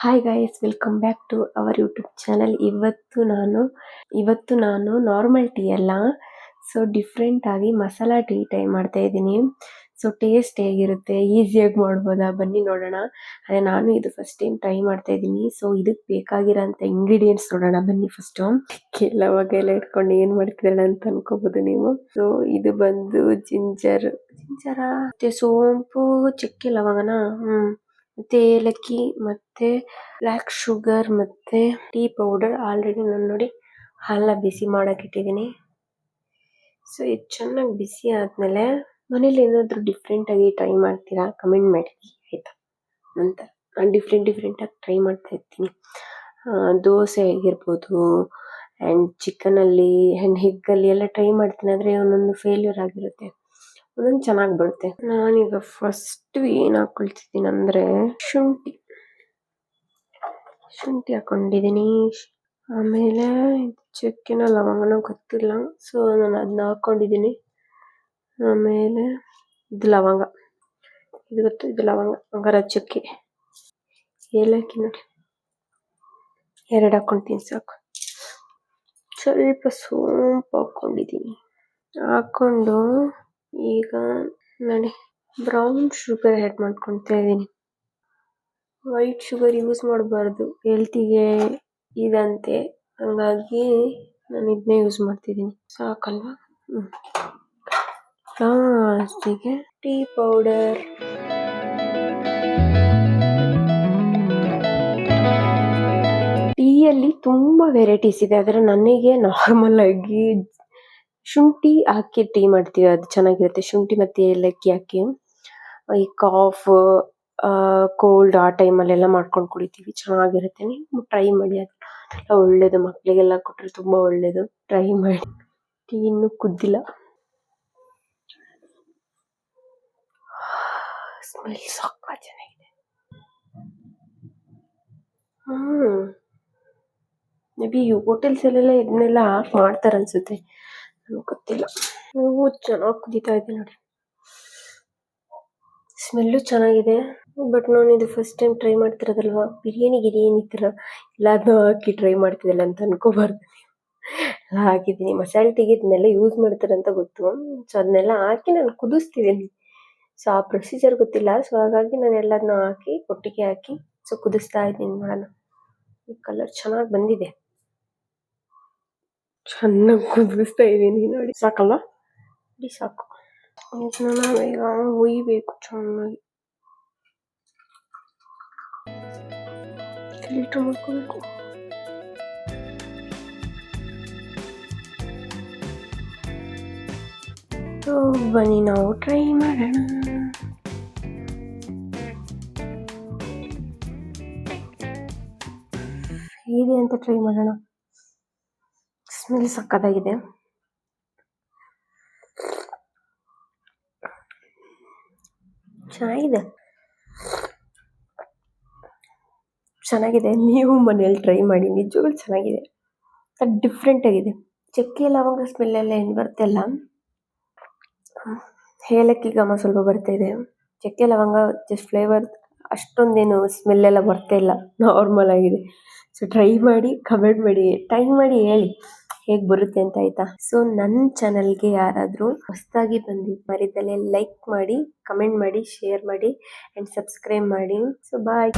Hi guys, welcome back to our YouTube channel. ಇವತ್ತು ನಾನು normal tea ಅಲ್ಲ, so different ಆಗಿ ಮಸಾಲಾ ಟೀ ಟ್ರೈ ಮಾಡ್ತಾ ಇದ್ದೀನಿ. ಸೊ ಟೇಸ್ಟ್ ಹೇಗಿರುತ್ತೆ, ಈಸಿಯಾಗಿ ಮಾಡ್ಬೋದಾ, ಬನ್ನಿ ನೋಡೋಣ. ಅದೇ ನಾನು ಇದು ಫಸ್ಟ್ ಟೈಮ್ ಟ್ರೈ ಮಾಡ್ತಾ ಇದ್ದೀನಿ. ಸೊ ಇದಕ್ಕೆ ಬೇಕಾಗಿರೋಂಥ ಇಂಗ್ರೀಡಿಯೆಂಟ್ಸ್ ನೋಡೋಣ ಬನ್ನಿ. ಫಸ್ಟು ಕೆಲವಾಗೆಲ್ಲ ಇಟ್ಕೊಂಡು ಏನು ಮಾಡ್ತಿದ್ದಾಳೆ ಅಂತ ಅನ್ಕೋಬೋದು ನೀವು. ಸೊ ಇದು ಬಂದು ಜಿಂಜರಾ, ಮತ್ತೆ ಸೋಂಪು, ಚಕ್ಕೆ ಲವಂಗನ, ಮತ್ತೆ ಏಲಕ್ಕಿ, ಮತ್ತೆ ಬ್ಲ್ಯಾಕ್ ಶುಗರ್, ಮತ್ತೆ ಟೀ ಪೌಡರ್. ಆಲ್ರೆಡಿ ನಾನು ನೋಡಿ ಹಾಲನ್ನ ಬಿಸಿ ಮಾಡಕ್ ಇಟ್ಟಿದ್ದೀನಿ. ಸೊ ಇದು ಚೆನ್ನಾಗಿ ಬಿಸಿ ಆದ್ಮೇಲೆ ಮನೇಲಿ ಏನಾದ್ರು ಡಿಫ್ರೆಂಟ್ ಆಗಿ ಟ್ರೈ ಮಾಡ್ತೀರಾ ಕಮೆಂಟ್ ಮಾಡಿ ಆಯ್ತಾ. ನಂತರ ನಾನು ಡಿಫ್ರೆಂಟ್ ಆಗಿ ಟ್ರೈ ಮಾಡ್ತಾ ಇರ್ತೀನಿ. ದೋಸೆ ಆಗಿರ್ಬೋದು, ಆ್ಯಂಡ್ ಚಿಕನಲ್ಲಿ ಆ್ಯಂಡ್ ಎಗ್ಗಲ್ಲಿ ಎಲ್ಲ ಟ್ರೈ ಮಾಡ್ತೀನಿ. ಆದರೆ ಒಂದೊಂದು ಫೇಲ್ಯೂರ್ ಆಗಿರುತ್ತೆ, ಒಂದೊಂದು ಚೆನ್ನಾಗಿ ಬರುತ್ತೆ. ನಾನೀಗ ಫಸ್ಟ್ ಏನು ಹಾಕೊಳ್ತಿದ್ದೀನಿ ಅಂದರೆ ಶುಂಠಿ ಹಾಕೊಂಡಿದ್ದೀನಿ. ಆಮೇಲೆ ಚಕ್ಕೆನ ಲವಂಗನ ಗೊತ್ತಿಲ್ಲ, ಸೊ ನಾನು ಅದನ್ನ ಹಾಕೊಂಡಿದ್ದೀನಿ. ಆಮೇಲೆ ಇದು ಲವಂಗ, ಇದು ಗೊತ್ತು, ಇದು ಲವಂಗ, ಹಂಗಾರ ಚಕ್ಕೆ. ಏಲಕ್ಕಿ ನೋಡಿ 2 ಹಾಕೊಂತೀನಿ ಸಾಕು. ಸ್ವಲ್ಪ ಸೋಂಪು ಹಾಕೊಂಡಿದ್ದೀನಿ. ಹಾಕೊಂಡು ಈಗ ನೋಡಿ ಬ್ರೌನ್ ಶುಗರ್ ಆ್ಯಡ್ ಮಾಡ್ಕೊತಾ ಇದ್ದೀನಿ. ವೈಟ್ ಶುಗರ್ ಯೂಸ್ ಮಾಡಬಾರ್ದು, ಹೆಲ್ತಿಗೆ ಇದಂತೆ, ಹಂಗಾಗಿ ನಾನು ಇದನ್ನೇ ಯೂಸ್ ಮಾಡ್ತಿದ್ದೀನಿ. ಸಾಕಲ್ವಾ? ಲಾಸ್ಟಿಗೆ ಟೀ ಪೌಡರ್. ಟೀಯಲ್ಲಿ ತುಂಬ ವೆರೈಟೀಸ್ ಇದೆ, ಆದರೆ ನನಗೆ ನಾರ್ಮಲ್ ಆಗಿ ಶುಂಠಿ ಹಾಕಿ ಟೀ ಮಾಡ್ತೀವಿ, ಅದು ಚೆನ್ನಾಗಿರುತ್ತೆ. ಶುಂಠಿ ಮತ್ತು ಏಲಕ್ಕಿ ಹಾಕಿ ಈ ಕಾಫ್, ಕೋಲ್ಡ್ ಆ ಟೈಮಲ್ಲೆಲ್ಲ ಮಾಡ್ಕೊಂಡು ಕುಡಿತೀವಿ, ಚೆನ್ನಾಗಿರುತ್ತೆ. ನೀವು ಟ್ರೈ ಮಾಡಿ, ಅದೆಲ್ಲ ಒಳ್ಳೇದು, ಮಕ್ಕಳಿಗೆಲ್ಲ ಕೊಟ್ಟರೆ ತುಂಬ ಒಳ್ಳೇದು. ಟ್ರೈ ಮಾಡಿ. ಟೀ ಇನ್ನೂ ಕುದ್ದಿಲ್ಲ, ಸ್ಮೆಲ್ ಸಕ್ಕ ಚೆನ್ನಾಗಿದೆ. ಮೇ ಬಿ ಹೋಟೆಲ್ಸಲ್ಲೆಲ್ಲ ಇದನ್ನೆಲ್ಲ ಮಾಡ್ತಾರೆ ಅನ್ಸುತ್ತೆ, ನನಗೆ ಗೊತ್ತಿಲ್ಲ. ಚೆನ್ನಾಗಿ ಕುದೀತಾ ಇದೆ ನೋಡಿ, ಸ್ಮೆಲ್ಲು ಚೆನ್ನಾಗಿದೆ. ಬಟ್ ನಾನು ಇದು ಫಸ್ಟ್ ಟೈಮ್ ಟ್ರೈ ಮಾಡ್ತಿರೋದಲ್ವಾ, ಬಿರಿಯಾನಿಗೆ ಈ ಥರ ಎಲ್ಲದನ್ನೂ ಹಾಕಿ ಟ್ರೈ ಮಾಡ್ತಿದ್ದಲ್ಲ ಅಂತ ಅನ್ಕೋಬಾರ್ದು. ಎಲ್ಲ ಹಾಕಿದ್ದೀನಿ. ಮಸಾಲೆ ಟೀಗೆ ಇದನ್ನೆಲ್ಲ ಯೂಸ್ ಮಾಡ್ತಾರೆ ಅಂತ ಗೊತ್ತು, ಸೊ ಅದನ್ನೆಲ್ಲ ಹಾಕಿ ನಾನು ಕುದಿಸ್ತಿದ್ದೀನಿ. ಸೊ ಆ ಪ್ರೊಸೀಜರ್ ಗೊತ್ತಿಲ್ಲ, ಸೊ ಹಾಗಾಗಿ ನಾನು ಎಲ್ಲದನ್ನೂ ಹಾಕಿ ಒಟ್ಟಿಗೆ ಹಾಕಿ ಸೊ ಕುದಿಸ್ತಾ ಇದ್ದೀನಿ. ನೋಡೋಣ, ಈ ಕಲರ್ ಚೆನ್ನಾಗಿ ಬಂದಿದೆ. ಚೆನ್ನಾಗಿ ಕುದಿಸ್ತಾ ಇದ್ದೀನಿ ನೋಡಿ. ಸಾಕಲ್ವಾ? ಸಾಕು. ಇದನ್ನ ನಾವೀಗ ಹುಯ್ಬೇಕು ಚೆನ್ನಾಗಿ, ಫಿಲ್ಟರ್ ಮಾಡ್ಕೋಬೇಕು. ಬನ್ನಿ ನಾವು ಟ್ರೈ ಮಾಡೋಣ. ಹೇಗೆ ಅಂತ ಟ್ರೈ ಮಾಡೋಣ. ಸ್ಮೆಲ್ ಸಕ್ಕತ್ತಾಗಿದೆ. ಚೆನ್ನಾಗಿದೆ. ನೀವು ಮನೇಲಿ ಟ್ರೈ ಮಾಡಿ, ನಿಜವಾಗ್ಲೂ ಚೆನ್ನಾಗಿದೆ. ಅದು ಡಿಫ್ರೆಂಟ್ ಆಗಿದೆ. ಚಕ್ಕೆ ಲವಂಗ ಸ್ಮೆಲ್ಲೆಲ್ಲ ಏನು ಬರ್ತಿಲ್ಲ, ಏಲಕ್ಕಿ ಘಮ ಸ್ವಲ್ಪ ಬರ್ತಾ ಇದೆ. ಚಕ್ಕೆ ಲವಂಗ ಜಸ್ಟ್ ಫ್ಲೇವರ್, ಅಷ್ಟೊಂದೇನು ಸ್ಮೆಲ್ಲೆಲ್ಲ ಬರ್ತಾ ಇಲ್ಲ, ನಾರ್ಮಲ್ ಆಗಿದೆ. ಸೊ ಟ್ರೈ ಮಾಡಿ, ಕಮೆಂಟ್ ಮಾಡಿ, ಟ್ರೈ ಮಾಡಿ ಹೇಳಿ ಹೇಗೆ ಬರುತ್ತೆ ಅಂತ, ಆಯಿತಾ. ಸೊ ನನ್ನ ಚಾನಲ್ಗೆ ಯಾರಾದರೂ ಹೊಸದಾಗಿ ಮರಿದಲ್ಲೇ ಲೈಕ್ ಮಾಡಿ, ಕಮೆಂಟ್ ಮಾಡಿ, ಶೇರ್ ಮಾಡಿ ಆ್ಯಂಡ್ ಸಬ್ಸ್ಕ್ರೈಬ್ ಮಾಡಿ. ಸೊ ಬಾಯ್.